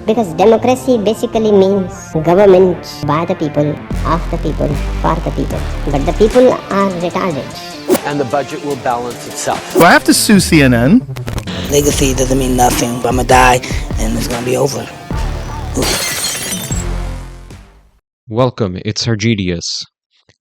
Because democracy basically means government by the people, of the people, for the people. But the people are retarded. And the budget will balance itself. Do I have to sue CNN? Legacy doesn't mean nothing. I'm gonna die and it's gonna be over. Welcome, it's Argidius.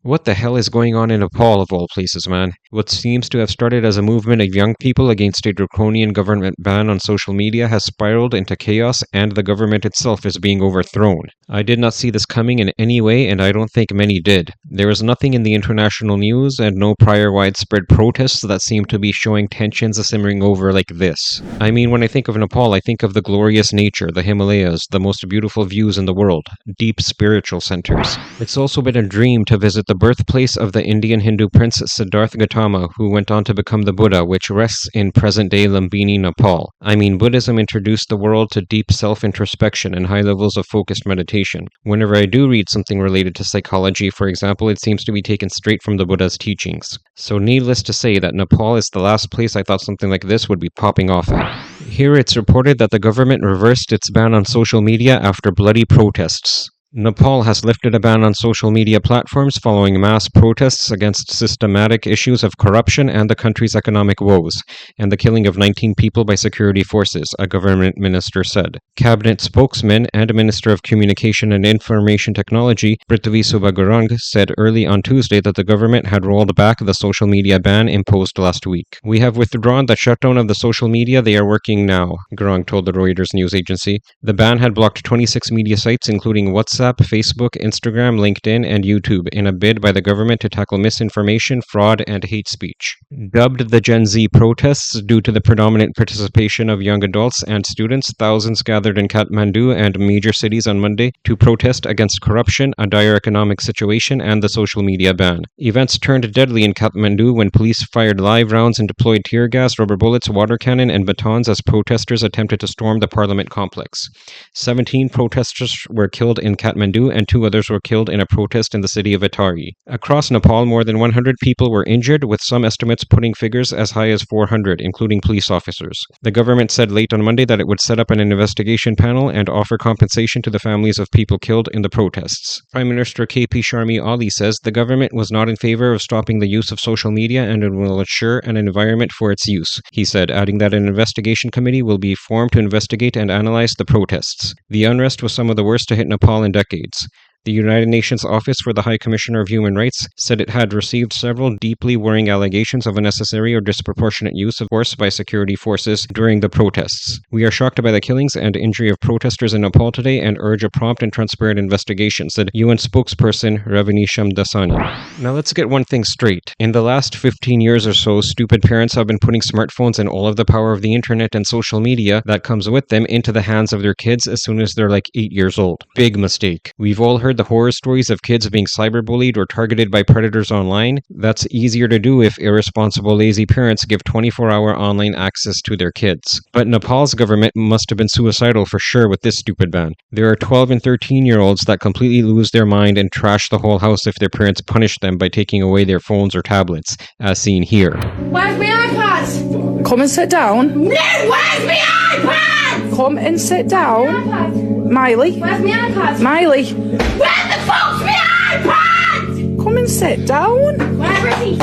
What the hell is going on in Nepal, of all places, man? What seems to have started as a movement of young people against a draconian government ban on social media has spiraled into chaos, and the government itself is being overthrown. I did not see this coming in any way, and I don't think many did. There is nothing in the international news, and no prior widespread protests that seem to be showing tensions simmering over like this. I mean, when I think of Nepal, I think of the glorious nature, the Himalayas, the most beautiful views in the world, deep spiritual centers. It's also been a dream to visit the birthplace of the Indian Hindu prince Siddhartha Gautama, who went on to become the Buddha, which rests in present-day Lumbini, Nepal. I mean, Buddhism introduced the world to deep self-introspection and high levels of focused meditation. Whenever I do read something related to psychology, for example, it seems to be taken straight from the Buddha's teachings. So needless to say that Nepal is the last place I thought something like this would be popping off at. Here it's reported that the government reversed its ban on social media after bloody protests. Nepal has lifted a ban on social media platforms following mass protests against systematic issues of corruption and the country's economic woes, and the killing of 19 people by security forces, a government minister said. Cabinet spokesman and Minister of Communication and Information Technology, Prithvi Subagurung, said early on Tuesday that the government had rolled back the social media ban imposed last week. "We have withdrawn the shutdown of the social media. They are working now," Gurung told the Reuters news agency. The ban had blocked 26 media sites, including WhatsApp, Facebook, Instagram, LinkedIn, and YouTube in a bid by the government to tackle misinformation, fraud, and hate speech. Dubbed the Gen Z protests due to the predominant participation of young adults and students, thousands gathered in Kathmandu and major cities on Monday to protest against corruption, a dire economic situation, and the social media ban. Events turned deadly in Kathmandu when police fired live rounds and deployed tear gas, rubber bullets, water cannon, and batons as protesters attempted to storm the parliament complex. 17 protesters were killed in Kathmandu, and 2 others were killed in a protest in the city of Atari. Across Nepal, more than 100 people were injured, with some estimates putting figures as high as 400, including police officers. The government said late on Monday that it would set up an investigation panel and offer compensation to the families of people killed in the protests. Prime Minister KP Sharmi Ali says the government was not in favor of stopping the use of social media and it will ensure an environment for its use, he said, adding that an investigation committee will be formed to investigate and analyze the protests. The unrest was some of the worst to hit Nepal in decades. The United Nations Office for the High Commissioner of Human Rights said it had received several deeply worrying allegations of unnecessary or disproportionate use of force by security forces during the protests. "We are shocked by the killings and injury of protesters in Nepal today and urge a prompt and transparent investigation," said UN spokesperson Ravini Shamdasani. Now let's get one thing straight. In the last 15 years or so, stupid parents have been putting smartphones and all of the power of the internet and social media that comes with them into the hands of their kids as soon as they're like 8 years old. Big mistake. We've all heard the horror stories of kids being cyberbullied or targeted by predators online. That's easier to do if irresponsible, lazy parents give 24-hour online access to their kids. But Nepal's government must have been suicidal for sure with this stupid ban. There are 12 and 13-year-olds that completely lose their mind and trash the whole house if their parents punish them by taking away their phones or tablets, as seen here. "Where's my iPad?" Come and sit down. No, where's my iPad? Come and sit down. Miley. Where's my iPad? Miley. Where the fuck's my iPad? Come and sit down. Where is he?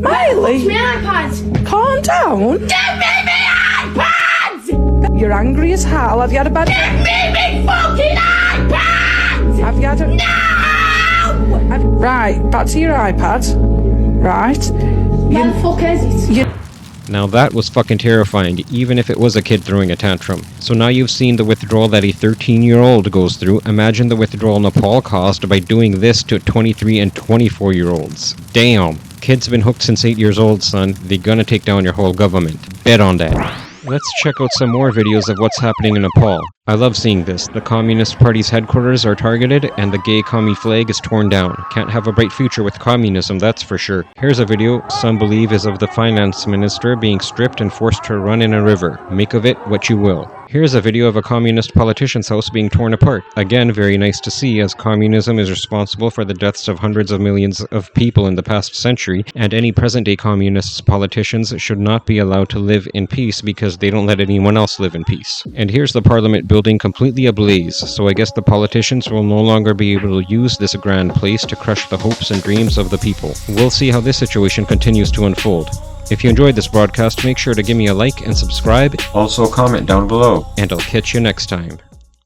Miley. My iPad. Calm down. Give me my iPad! You're angry as hell. Have you had a bad... Give me my fucking iPad! Have you had a... No! Right, back to your iPad. Right. Where the fuck is it? Now that was fucking terrifying, even if it was a kid throwing a tantrum. So now you've seen the withdrawal that a 13-year-old goes through. Imagine the withdrawal Nepal caused by doing this to 23 and 24-year-olds. Damn. Kids been hooked since 8 years old, son. They gonna take down your whole government. Bet on that. Let's check out some more videos of what's happening in Nepal. I love seeing this. The Communist Party's headquarters are targeted and the gay commie flag is torn down. Can't have a bright future with communism, that's for sure. Here's a video some believe is of the finance minister being stripped and forced to run in a river. Make of it what you will. Here's a video of a communist politician's house being torn apart. Again, very nice to see, as communism is responsible for the deaths of hundreds of millions of people in the past century, and any present-day communist politicians should not be allowed to live in peace because they don't let anyone else live in peace. And here's the Parliament building completely ablaze, so I guess the politicians will no longer be able to use this grand place to crush the hopes and dreams of the people. We'll see how this situation continues to unfold. If you enjoyed this broadcast, make sure to give me a like and subscribe. Also comment down below. And I'll catch you next time.